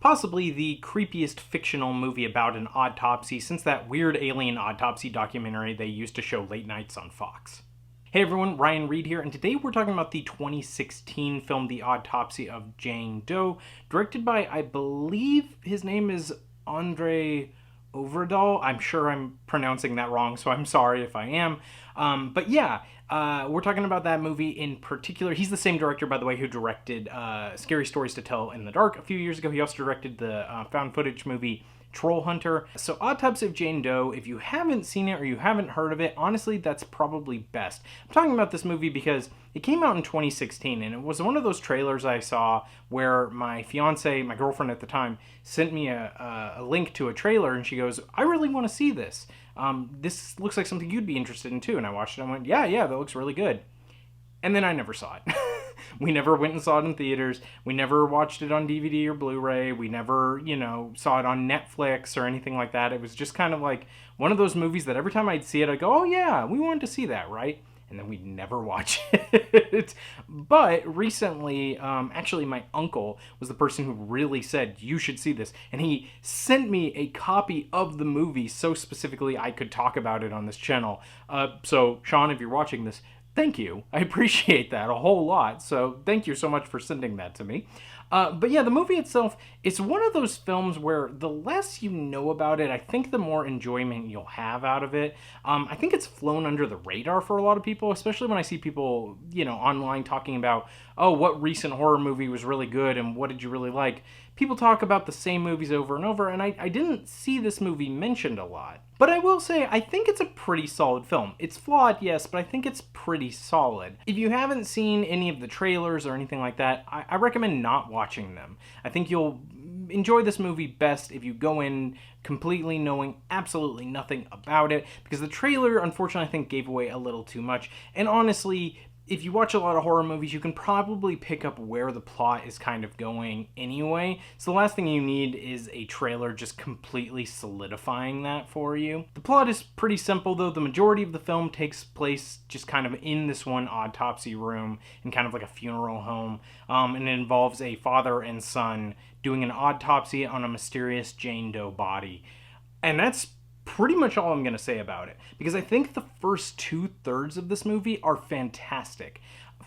possibly the creepiest fictional movie about an autopsy since that weird alien autopsy documentary they used to show late nights on Fox. Hey everyone, Ryan Reed here, and today we're talking about the 2016 film The Autopsy of Jane Doe, directed by, I believe his name is Andre Overdahl. I'm sure I'm pronouncing that wrong, so I'm sorry if I am. But yeah, we're talking about that movie in particular. He's the same director, by the way, who directed Scary Stories to Tell in the Dark a few years ago. He also directed the found footage movie Troll Hunter. So Autopsy of Jane Doe, if you haven't seen it or you haven't heard of it, honestly, that's probably best. I'm talking about this movie because it came out in 2016, and it was one of those trailers I saw where my fiance, my girlfriend at the time, sent me a link to a trailer, and she goes, I really want to see this. This looks like something you'd be interested in too. And I watched it and I went, yeah, that looks really good. And then I never saw it. We never went and saw it in theaters. We never watched it on DVD or Blu-ray. We never, saw it on Netflix or anything like that. It was just kind of like one of those movies that every time I'd see it, I'd go, oh yeah, we wanted to see that, right? And then we'd never watch it. But recently, actually my uncle was the person who really said, you should see this. And he sent me a copy of the movie so specifically I could talk about it on this channel. So Sean, if you're watching this, thank you. I appreciate that a whole lot. So thank you so much for sending that to me. But yeah, the movie itself, it's one of those films where the less you know about it, I think the more enjoyment you'll have out of it. I think it's flown under the radar for a lot of people, especially when I see people, online talking about, oh, what recent horror movie was really good and what did you really like? People talk about the same movies over and over, and I didn't see this movie mentioned a lot. But I will say, I think it's a pretty solid film. It's flawed, yes, but I think it's pretty solid. If you haven't seen any of the trailers or anything like that, I recommend not watching them. I think you'll enjoy this movie best if you go in completely knowing absolutely nothing about it, because the trailer, unfortunately, I think gave away a little too much. And honestly, if you watch a lot of horror movies, you can probably pick up where the plot is kind of going anyway. So the last thing you need is a trailer just completely solidifying that for you. The plot is pretty simple, though. The majority of the film takes place just kind of in this one autopsy room in kind of like a funeral home. And it involves a father and son doing an autopsy on a mysterious Jane Doe body. And that's pretty much all I'm going to say about it, because I think the first 2/3 of this movie are fantastic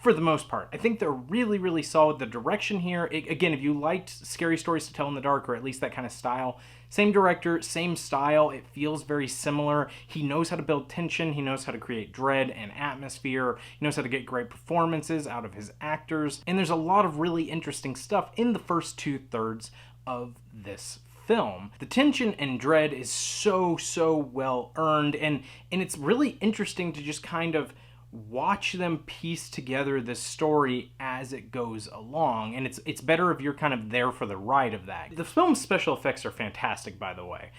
for the most part. I think they're really, really solid. The direction here, again, if you liked Scary Stories to Tell in the Dark, or at least that kind of style, same director, same style, it feels very similar. He knows how to build tension, he knows how to create dread and atmosphere, he knows how to get great performances out of his actors, and there's a lot of really interesting stuff in the first 2/3 of this film. The tension and dread is so well earned, and it's really interesting to just kind of watch them piece together this story as it goes along, and it's better if you're kind of there for the ride of that. The film's special effects are fantastic, by the way.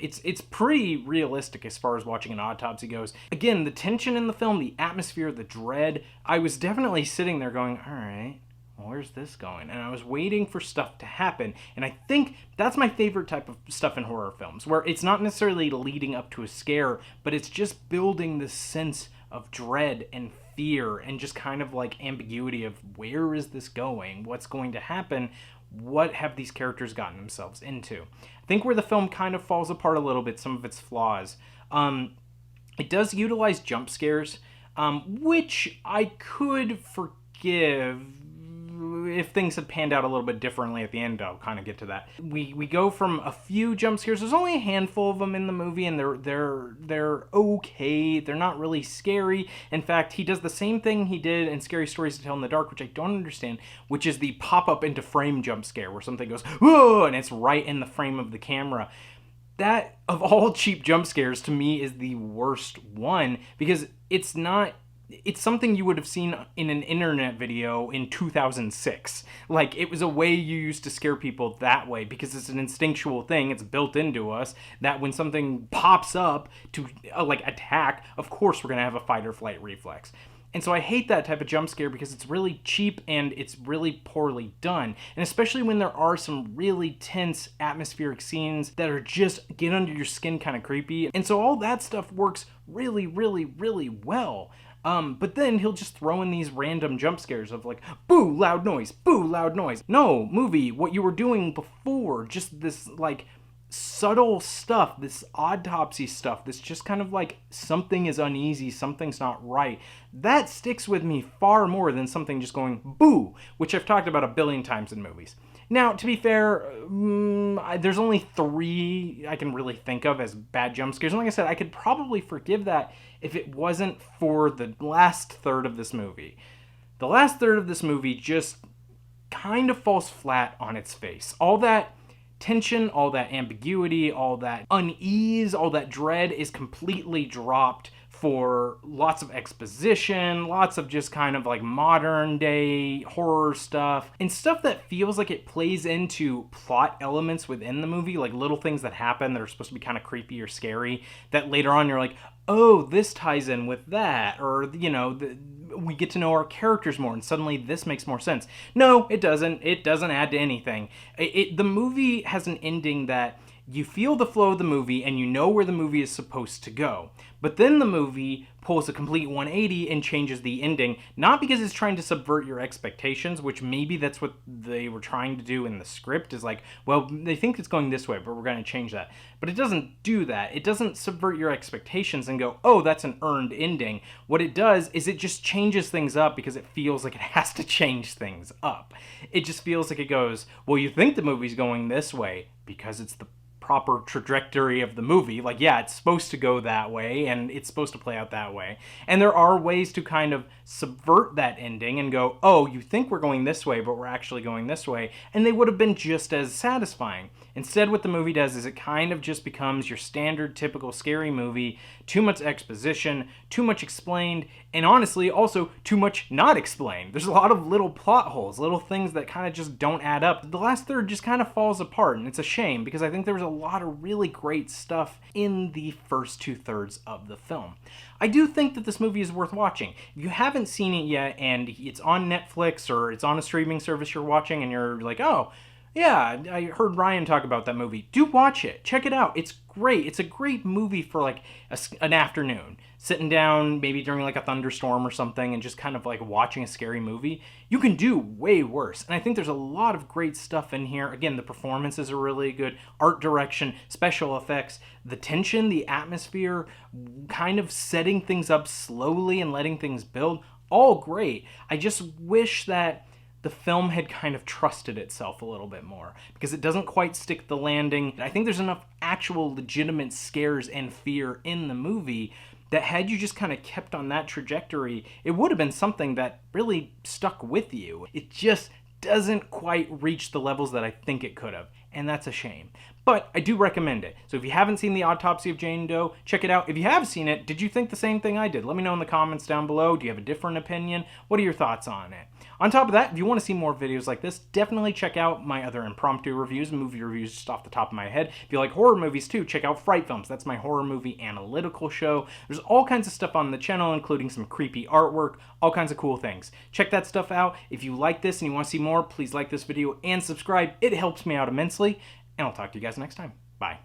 It's pretty realistic as far as watching an autopsy goes. Again, the tension in the film, the atmosphere, the dread, I was definitely sitting there going, all right, where's this going? And I was waiting for stuff to happen. And I think that's my favorite type of stuff in horror films, where it's not necessarily leading up to a scare, but it's just building this sense of dread and fear and just kind of like ambiguity of where is this going? What's going to happen? What have these characters gotten themselves into? I think where the film kind of falls apart a little bit, some of its flaws, it does utilize jump scares, which I could forgive if things had panned out a little bit differently at the end. I'll kind of get to that. We go from a few jump scares. There's only a handful of them in the movie, and they're okay. They're not really scary. In fact, he does the same thing he did in Scary Stories to Tell in the Dark, which I don't understand, which is the pop-up into frame jump scare, where something goes, whoa, and it's right in the frame of the camera. That, of all cheap jump scares, to me is the worst one, because it's something you would have seen in an internet video in 2006. Like, it was a way you used to scare people that way, because it's an instinctual thing. It's built into us that when something pops up to attack, of course we're going to have a fight or flight reflex. And so I hate that type of jump scare because it's really cheap and it's really poorly done. And especially when there are some really tense atmospheric scenes that are just get under your skin kind of creepy. And so all that stuff works really, really, really well. But then he'll just throw in these random jump scares of like, boo, loud noise, boo, loud noise. No, movie, what you were doing before, just this like subtle stuff, this autopsy stuff, this just kind of like something is uneasy, something's not right. That sticks with me far more than something just going boo, which I've talked about a billion times in movies. Now, to be fair, there's only 3 I can really think of as bad jump scares. And like I said, I could probably forgive that if it wasn't for the last third of this movie. The last third of this movie just kind of falls flat on its face. All that tension, all that ambiguity, all that unease, all that dread is completely dropped for lots of exposition, lots of just kind of like modern day horror stuff, and stuff that feels like it plays into plot elements within the movie, like little things that happen that are supposed to be kind of creepy or scary, that later on you're like, oh, this ties in with that, or, you know, we get to know our characters more, and suddenly this makes more sense. No, it doesn't. It doesn't add to anything. The movie has an ending that you feel the flow of the movie and you know where the movie is supposed to go. But then the movie pulls a complete 180 and changes the ending, not because it's trying to subvert your expectations, which maybe that's what they were trying to do in the script, is like, well, they think it's going this way, but we're going to change that. But it doesn't do that. It doesn't subvert your expectations and go, oh, that's an earned ending. What it does is it just changes things up because it feels like it has to change things up. It just feels like it goes, well, you think the movie's going this way because it's the proper trajectory of the movie. Like, yeah, it's supposed to go that way and it's supposed to play out that way. And there are ways to kind of subvert that ending and go, oh, you think we're going this way, but we're actually going this way. And they would have been just as satisfying. Instead, what the movie does is it kind of just becomes your standard, typical scary movie. Too much exposition, too much explained, and honestly, also too much not explained. There's a lot of little plot holes, little things that kind of just don't add up. The last third just kind of falls apart, and it's a shame because I think there was a lot of really great stuff in the first 2/3 of the film. I do think that this movie is worth watching. If you haven't seen it yet and it's on Netflix or it's on a streaming service you're watching and you're like, oh, yeah, I heard Ryan talk about that movie. Do watch it. Check it out. It's great. It's a great movie for like an afternoon. Sitting down maybe during like a thunderstorm or something and just kind of like watching a scary movie. You can do way worse. And I think there's a lot of great stuff in here. Again, the performances are really good. Art direction, special effects, the tension, the atmosphere, kind of setting things up slowly and letting things build. All great. I just wish that the film had kind of trusted itself a little bit more because it doesn't quite stick the landing. I think there's enough actual legitimate scares and fear in the movie that had you just kind of kept on that trajectory, it would have been something that really stuck with you. It just doesn't quite reach the levels that I think it could have, and that's a shame. But I do recommend it. So if you haven't seen The Autopsy of Jane Doe, check it out. If you have seen it, did you think the same thing I did? Let me know in the comments down below. Do you have a different opinion? What are your thoughts on it? On top of that, if you want to see more videos like this, definitely check out my other impromptu reviews, movie reviews just off the top of my head. If you like horror movies too, check out Fright Films. That's my horror movie analytical show. There's all kinds of stuff on the channel, including some creepy artwork, all kinds of cool things. Check that stuff out. If you like this and you want to see more, please like this video and subscribe. It helps me out immensely. And I'll talk to you guys next time. Bye.